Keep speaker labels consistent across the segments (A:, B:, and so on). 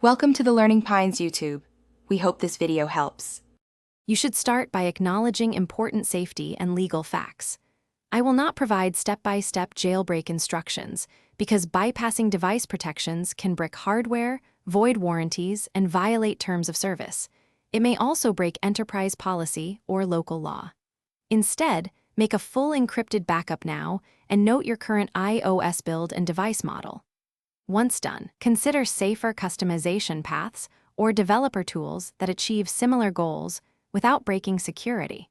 A: Welcome to the Learning Pines YouTube. We hope this video helps.
B: You should start by acknowledging important safety and legal facts. I will not provide step-by-step jailbreak instructions because bypassing device protections can brick hardware, void warranties, and violate terms of service. It may also break enterprise policy or local law. Instead, make a full encrypted backup now and note your current iOS build and device model. Once done, consider safer customization paths or developer tools that achieve similar goals without breaking security.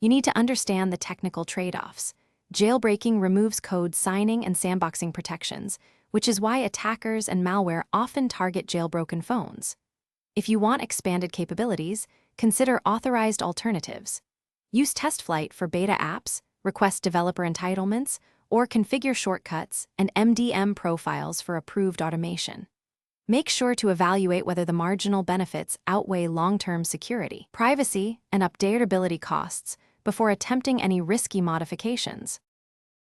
B: You need to understand the technical trade-offs. Jailbreaking removes code signing and sandboxing protections, which is why attackers and malware often target jailbroken phones. If you want expanded capabilities, consider authorized alternatives. Use TestFlight for beta apps, request developer entitlements, or configure shortcuts and MDM profiles for approved automation. Make sure to evaluate whether the marginal benefits outweigh long-term security, privacy, and updatability costs before attempting any risky modifications.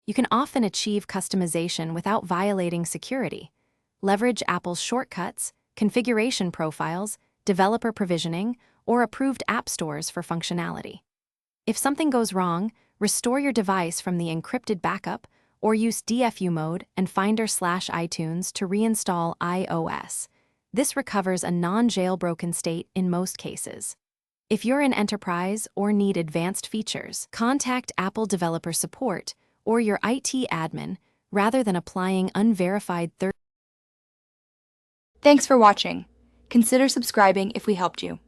B: You can often achieve customization without violating security. Leverage Apple's shortcuts, configuration profiles, developer provisioning, or approved app stores for functionality. If something goes wrong, restore your device from the encrypted backup or use DFU mode and Finder/iTunes to reinstall iOS. This recovers a non-jailbroken state in most cases. If you're an enterprise or need advanced features, contact Apple Developer Support or your IT admin rather than applying unverified third.
A: Thanks for watching. Consider subscribing if we helped you.